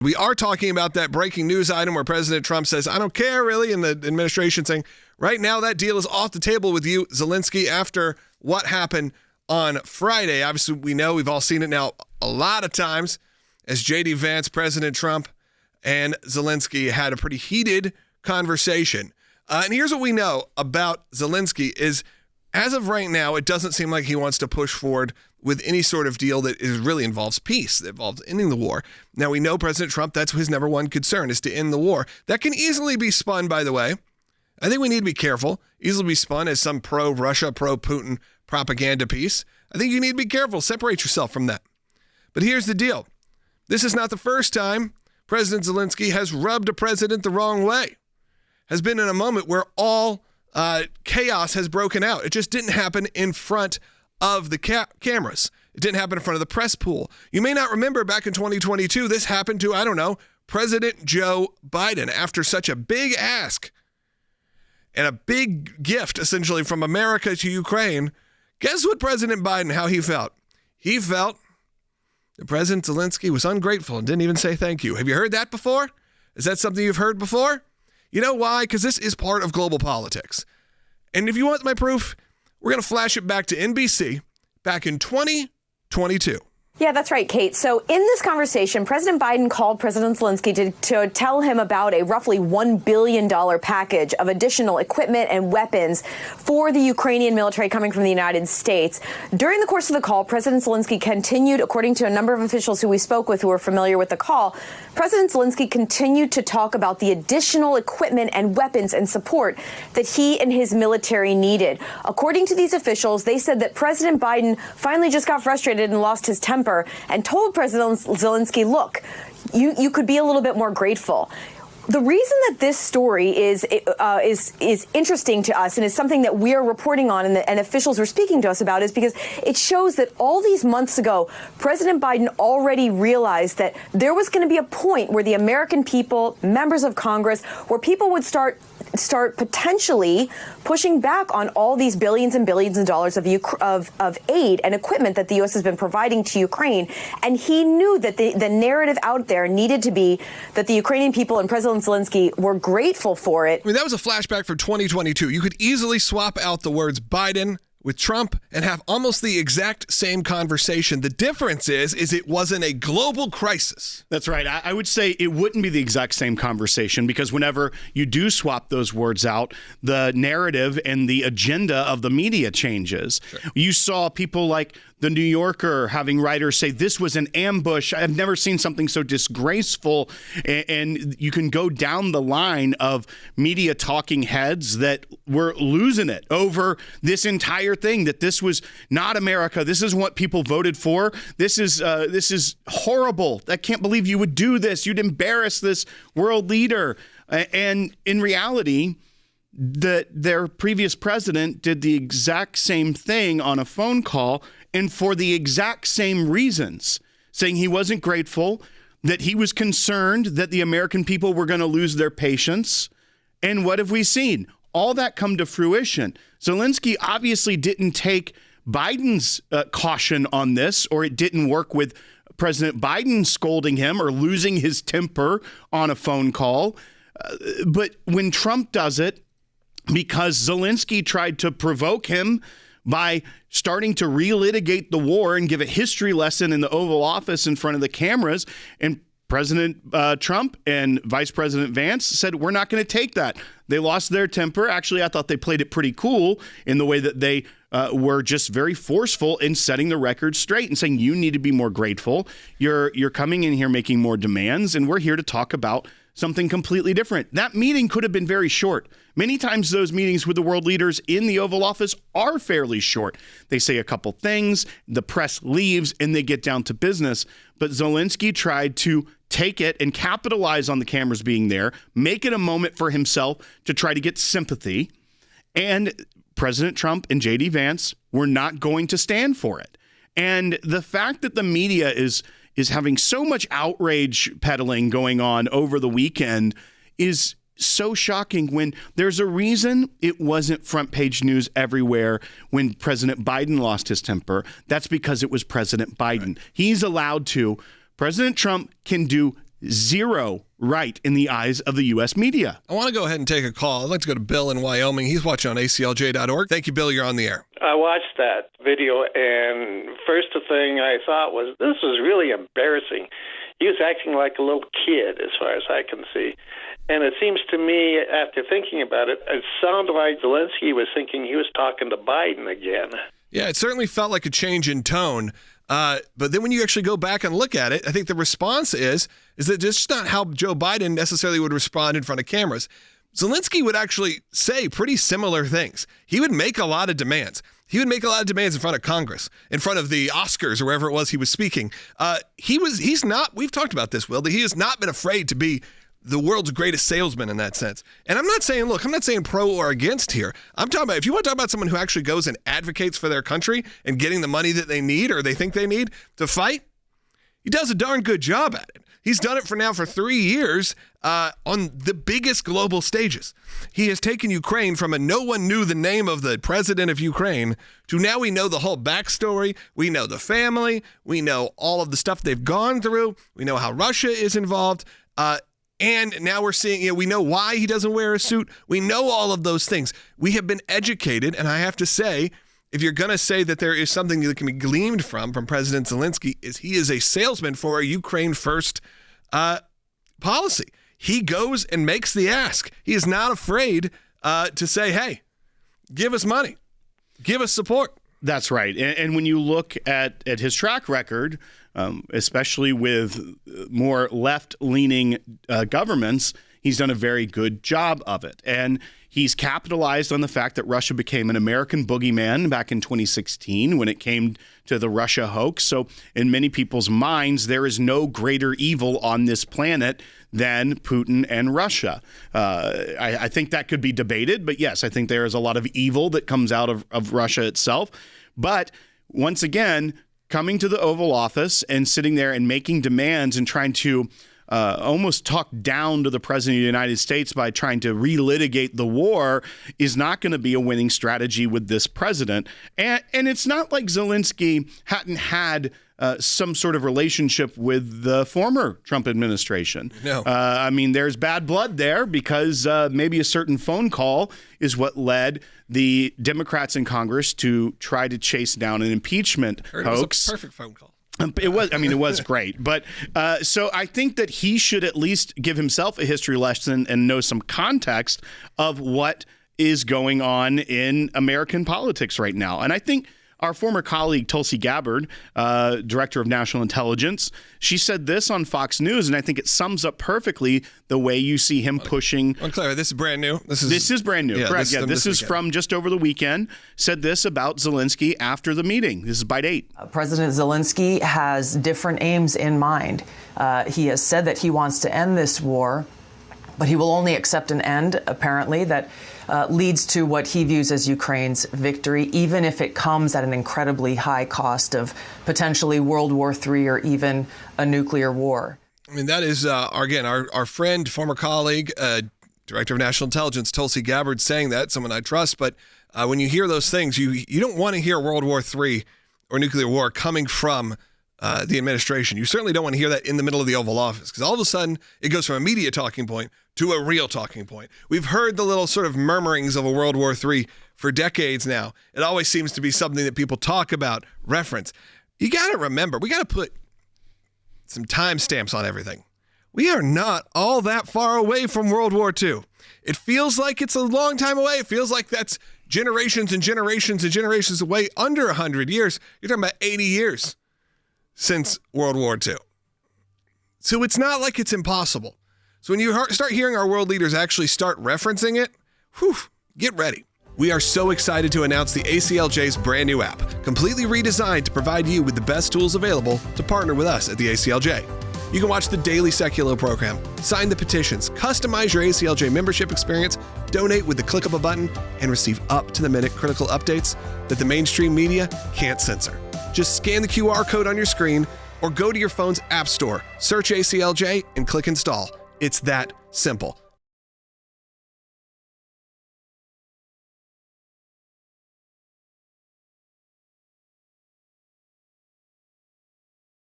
We are talking about that breaking news item where President Trump says, I don't care really, and the administration saying, right now that deal is off the table with you, Zelensky, after what happened on Friday. Obviously, we know, we've all seen it now a lot of times, as J.D. Vance, President Trump, and Zelensky had a pretty heated conversation. And here's what we know about Zelensky is, as of right now, it doesn't seem like he wants to push forward with any sort of deal that really involves peace, that involves ending the war. Now, we know President Trump, that's his number one concern, is to end the war. That can easily be spun, by the way. I think we need to be careful. Easily be spun as some pro-Russia, pro-Putin propaganda piece. I think you need to be careful. Separate yourself from that. But here's the deal. This is not the first time President Zelensky has rubbed a president the wrong way. Has been in a moment where all chaos has broken out. It just didn't happen in front of the cameras. It didn't happen in front of the press pool. You may not remember back in 2022, this happened to, President Joe Biden after such a big ask and a big gift, essentially, from America to Ukraine. Guess what President Biden, how he felt? He felt that President Zelensky was ungrateful and didn't even say thank you. Have you heard that before? Is that something you've heard before? You know why? Because this is part of global politics. And if you want my proof, we're going to flash it back to NBC back in 2022. Yeah, that's right, Kate. So in this conversation, President Biden called President Zelensky to tell him about a roughly $1 billion package of additional equipment and weapons for the Ukrainian military coming from the United States. During the course of the call, President Zelensky continued, according to a number of officials who we spoke with who are familiar with the call, President Zelensky continued to talk about the additional equipment and weapons and support that he and his military needed. According to these officials, they said that President Biden finally just got frustrated and lost his temper and told President Zelensky, look, you could be a little bit more grateful. The reason that this story is interesting to us and is something that we are reporting on and officials are speaking to us about is because it shows that all these months ago, President Biden already realized that there was going to be a point where the American people, members of Congress, where people would start potentially pushing back on all these billions and billions of dollars of aid and equipment that the U.S. has been providing to Ukraine. And he knew that the narrative out there needed to be that the Ukrainian people and President Zelensky were grateful for it. I mean, that was a flashback from 2022. You could easily swap out the words Biden with Trump and have almost the exact same conversation. The difference is it wasn't a global crisis. That's right. I would say it wouldn't be the exact same conversation because whenever you do swap those words out, the narrative and the agenda of the media changes. Sure. You saw people like The New Yorker having writers say this was an ambush. I've never seen something so disgraceful. And you can go down the line of media talking heads that were losing it over this entire thing, that this was not America. This is what people voted for. This is horrible. I can't believe you would do this. You'd embarrass this world leader. And in reality, their previous president did the exact same thing on a phone call and for the exact same reasons, saying he wasn't grateful, that he was concerned that the American people were going to lose their patience. And what have we seen? All that come to fruition. Zelensky obviously didn't take Biden's caution on this, or it didn't work with President Biden scolding him or losing his temper on a phone call. But when Trump does it, because Zelensky tried to provoke him by starting to relitigate the war and give a history lesson in the Oval Office in front of the cameras, and President Trump and Vice President Vance said, we're not going to take that. They lost their temper. Actually, I thought they played it pretty cool in the way that they were just very forceful in setting the record straight and saying, you need to be more grateful. You're coming in here making more demands, and we're here to talk about something completely different. That meeting could have been very short. Many times those meetings with the world leaders in the Oval Office are fairly short. They say a couple things, the press leaves, and they get down to business. But Zelensky tried to take it and capitalize on the cameras being there, make it a moment for himself to try to get sympathy. And President Trump and J.D. Vance were not going to stand for it. And the fact that the media is having so much outrage peddling going on over the weekend is so shocking when there's a reason it wasn't front page news everywhere when President Biden lost his temper. That's because it was President Biden. Right. He's allowed to. President Trump can do zero right in the eyes of the U.S. media. I want to go ahead and take a call. I'd like to go to Bill in Wyoming. He's watching on aclj.org. Thank you, Bill. You're on the air. I watched that video, and first thing I thought was, this was really embarrassing. He was acting like a little kid, as far as I can see. And it seems to me, after thinking about it, it sounded like Zelensky was thinking he was talking to Biden again. Yeah, it certainly felt like a change in tone. But then when you actually go back and look at it, I think the response is that just not how Joe Biden necessarily would respond in front of cameras. Zelensky would actually say pretty similar things. He would make a lot of demands. He would make a lot of demands in front of Congress, in front of the Oscars or wherever it was he was speaking. We've talked about this, Will, that he has not been afraid to be the world's greatest salesman in that sense. And I'm not saying pro or against here. I'm talking about, if you want to talk about someone who actually goes and advocates for their country and getting the money that they need or they think they need to fight, he does a darn good job at it. He's done it for 3 years on the biggest global stages. He has taken Ukraine from a no one knew the name of the president of Ukraine to now we know the whole backstory. We know the family. We know all of the stuff they've gone through. We know how Russia is involved. And now we're seeing, we know why he doesn't wear a suit. We know all of those things. We have been educated, and I have to say, if you're going to say that there is something that can be gleaned from President Zelensky, is he is a salesman for a Ukraine first policy. He goes and makes the ask. He is not afraid to say, hey, give us money, give us support. That's right. And when you look at his track record, especially with more left-leaning governments, he's done a very good job of it. And he's capitalized on the fact that Russia became an American boogeyman back in 2016 when it came to the Russia hoax. So in many people's minds, there is no greater evil on this planet than Putin and Russia. I think that could be debated, but yes, I think there is a lot of evil that comes out of Russia itself. But once again, coming to the Oval Office and sitting there and making demands and trying to almost talk down to the president of the United States by trying to relitigate the war is not going to be a winning strategy with this president. And it's not like Zelensky hadn't had some sort of relationship with the former Trump administration. No. I mean, there's bad blood there because maybe a certain phone call is what led the Democrats in Congress to try to chase down an impeachment hoax. It was a perfect phone call. It was great. But so I think that he should at least give himself a history lesson and know some context of what is going on in American politics right now. And I think our former colleague, Tulsi Gabbard, director of national intelligence, she said this on Fox News, and I think it sums up perfectly the way you see him pushing. Unclear. This is brand new. This is brand new. Yeah, correct. This is from just over the weekend. Said this about Zelensky after the meeting. This is Bite 8. President Zelensky has different aims in mind. He has said that he wants to end this war, but he will only accept an end, apparently, that leads to what he views as Ukraine's victory, even if it comes at an incredibly high cost of potentially World War III or even a nuclear war. I mean, that is, our friend, former colleague, Director of National Intelligence, Tulsi Gabbard, saying that, someone I trust. But when you hear those things, you don't want to hear World War III or nuclear war coming from the administration. You certainly don't want to hear that in the middle of the Oval Office, because all of a sudden it goes from a media talking point to a real talking point. We've heard the little sort of murmurings of a World War III for decades now. It always seems to be something that people talk about, reference. You got to remember, we got to put some timestamps on everything. We are not all that far away from World War II. It feels like it's a long time away. It feels like that's generations and generations and generations away, under 100 years. You're talking about 80 years since World War II. So it's not like it's impossible. So when you start hearing our world leaders actually start referencing it, get ready. We are so excited to announce the ACLJ's brand new app, completely redesigned to provide you with the best tools available to partner with us at the ACLJ. You can watch the daily Sekulow program, sign the petitions, customize your ACLJ membership experience, donate with the click of a button, and receive up-to-the-minute critical updates that the mainstream media can't censor. Just scan the QR code on your screen or go to your phone's app store, search ACLJ, and click install. It's that simple.